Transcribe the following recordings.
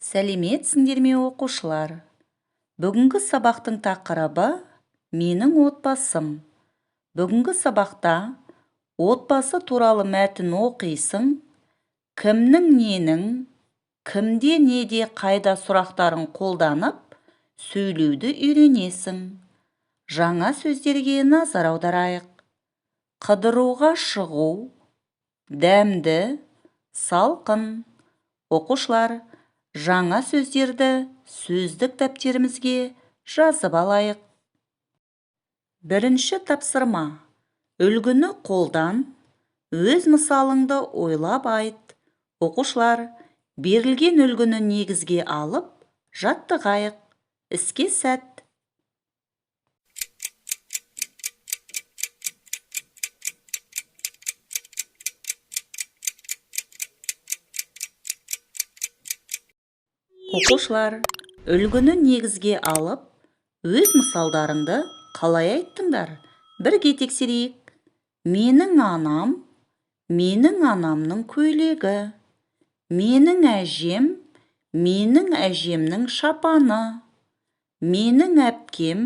Сәлеметсіңдер ме оқушылар? Бүгінгі сабақтың тақырыбы менің отбасым. Бүгінгі сабақта отбасы туралы мәтін оқисың, кімнің ненің, кімде неде қайда сұрақтарын қолданып, сөйлеуді үйренесің. Жаңа сөздерге назар аударайық. Қыдыруға шығу, дәмді, салқын. Оқушылар, жаңа сөздерді сөздік дәптерімізге жазып алайық. Бірінші тапсырма. Үлгіні қолдан, өз мысалыңды ойлап айт. Оқушылар, берілген үлгіні негізге алып, жаттығайық. Іске сәт. Оқушылар, үлгіні негізге алып, өз мысалдарыңды қалай айттыңдар? Бірге тексерейік. Менің анам, менің анамның көйлегі. Менің әжем, менің әжемнің шапаны. Менің әпкем,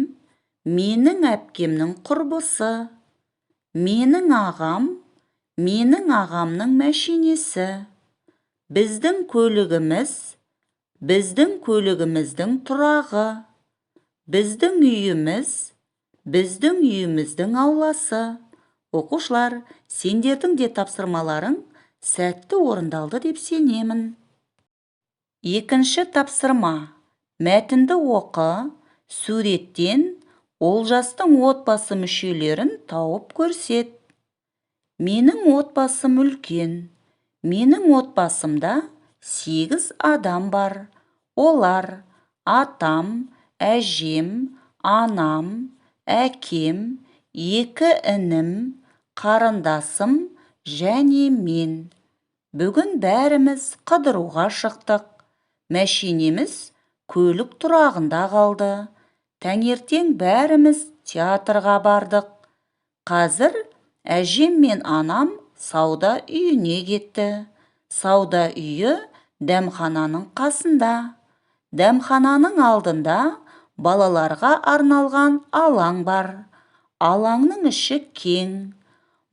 менің әпкемнің құрбысы. Менің ағам, менің ағамның мәшинесі. Біздің көлігіміз, біздің көлігіміздің тұрағы. Біздің үйіміз, біздің үйіміздің ауласы. Оқушылар, сендердің де тапсырмаларың сәтті орындалды деп сенемін. Екінші тапсырма. Мәтінді оқы, суреттен Олжастың отбасы мүшелерін тауып көрсет. Менің отбасым үлкен. Менің отбасымда 8 адам бар. Олар атам, әжем, анам, әкем, 2 інім, қарындасым және мен. Бүгін бәріміз қыдыруға шықтық. Мәшинеміз көлік тұрағында қалды. Таңертең бәріміз театрға бардық. Қазір әжем мен анам сауда үйіне кетті. Сауда үйі дәмхананың қасында. Дәмхананың алдында балаларға арналған алаң бар. Алаңның іші кең.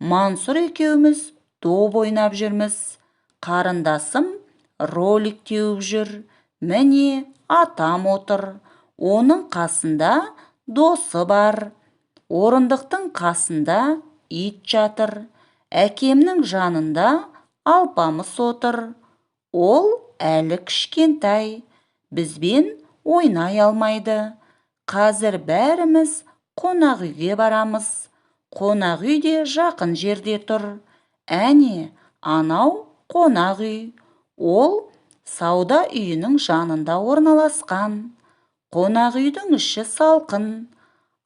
Мансұр екеуміз доп ойнап жүрміз. Қарындасым ролик теуіп жүр. Міне атам отыр. Оның қасында досы бар. Орындықтың қасында ит жатыр. Әкемнің жанында алпамыс отыр. Ол әлі кішкентай. Бізбен ойнай алмайды. Қазір бәріміз қонақ үйге барамыз. Қонақ үй де жақын жерде тұр. Әне, анау қонақ үй. Ол сауда үйінің жанында орналасқан. Қонақ үйдің іші салқын.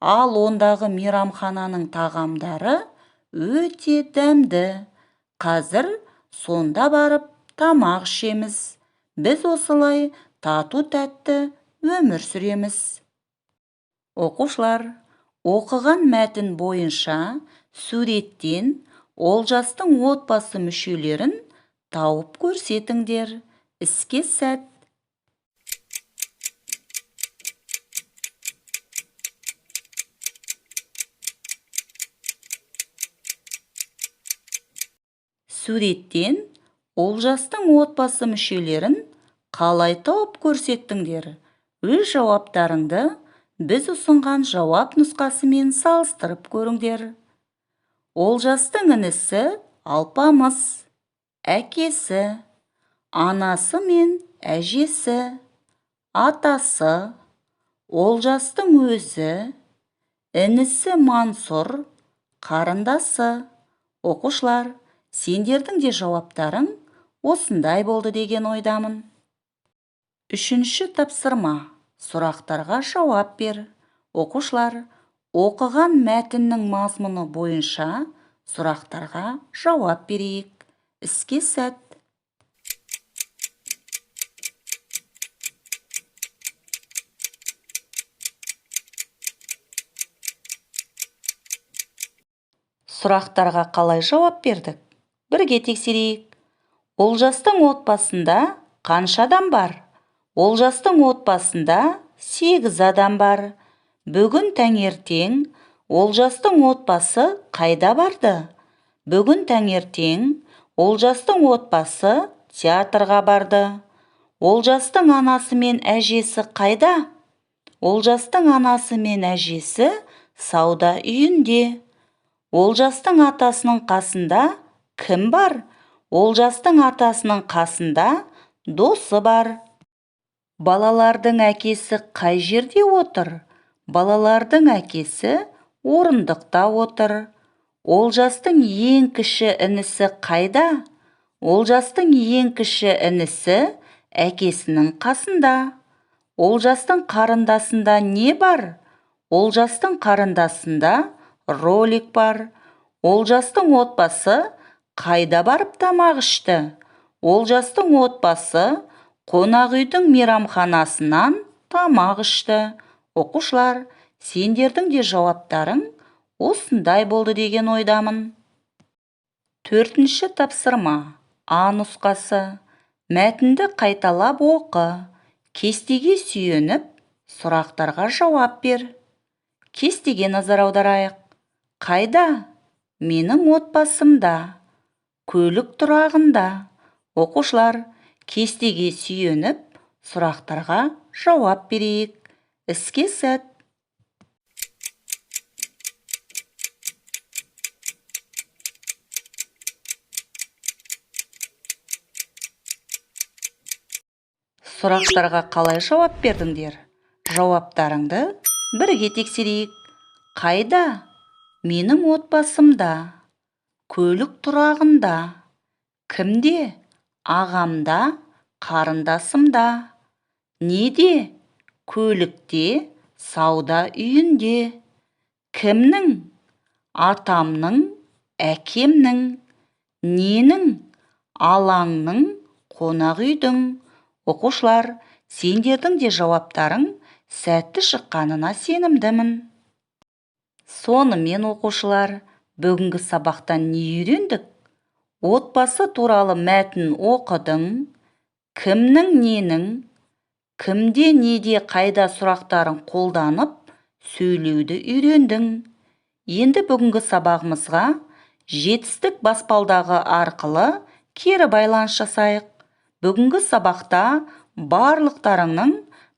Ал ондағы мейрамхананың тағамдары өте дәмді. Қазір сонда барып тамақ ішеміз. Біз осылай тату-тәтті өмір сүреміз. Оқушылар, оқыған мәтін бойынша суреттен Олжастың отбасы мүшелерін тауып көрсетіңдер. Іске сәт. Суреттен Олжастың отбасы мүшелерін қалай тауып көрсеттіңдер? Өз жауаптарыңды біз ұсынған жауап нұсқасымен салыстырып көріңдер. Олжастың інісі алпамыс, әкесі, анасы мен әжесі, атасы, Олжастың өзі, інісі Мансұр, қарындасы. Оқушылар, сендердің де жауаптарың осындай болды деген ойдамын. Үшінші тапсырма. Сұрақтарға жауап бер. Оқушылар, оқыған мәтіннің мазмұны бойынша сұрақтарға жауап берейік. Іске сәт. Сұрақтарға қалай жауап бердік? Бірге тексерейік. Олжастың отбасында қанша адам бар? Олжастың отбасында 8 адам бар. Бүгін таңертең Олжастың отбасы қайда барды? Бүгін таңертең Олжастың отбасы театрға барды. Олжастың анасы мен әжесі қайда? Олжастың анасы мен әжесі сауда үйінде. Олжастың атасының қасында кім бар? Олжастың атасының қасында досы бар. Балалардың әкесі қай жерде отыр? Балалардың әкесі орындықта отыр. Олжастың ең кіші інісі қайда? Олжастың ең кіші інісі әкесінің қасында. Олжастың қарындасында не бар? Олжастың қарындасында ролик бар. Олжастың отбасы қайда барып тамақ ішті? Олжастың отбасы қонақ үйдің мейрамханасынан тамақ ішті. Оқушылар, сендердің де жауаптарың осындай болды деген ойдамын. 4-ші тапсырма. А нұсқасы. Мәтінді қайталап оқы. Кестеге сүйеніп, сұрақтарға жауап бер. Кестеге назар аударайық. Қайда? Менің отбасымда. Көлік тұрағында. Оқушылар, кестеге сүйеніп, сұрақтарға жауап берейік. Іске сәт. Сұрақтарға қалай жауап бердіңдер? Жауаптарыңды бірге тексерейік. Қайда? Менің отбасымда. Көлік тұрағында. Кімде? Ағамда, қарындасымда. Неде? Көлікте, сауда үйінде. Кімнің? Атамның, әкемнің. Ненің? Алаңның, қонақ үйдің. Оқушылар, сендердің де жауаптарың сәтті шыққанына сенімдімін. Сонымен оқушылар, бүгінгі сабақтан не үйрендік? Отбасы туралы мәтін оқыдың. Кімнің ненің? Кімде, неде, қайда сұрақтарын қолданып, сөйлеуді үйрендің. Енді бүгінгі сабағымызға жетістік баспалдағы арқылы кері байланыс жасайық. Бүгінгі сабақта барлықтарыңның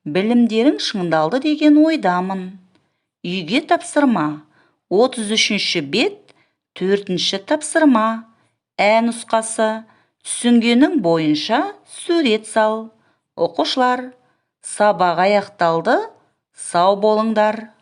білімдерің шыңдалды деген ойдамын. Үйге тапсырма. 33-ші бет, 4-ші тапсырма. Ә нұсқасы. Түсінгенің бойынша сурет сал. Оқушылар, сабақ аяқталды. Сау болыңдар.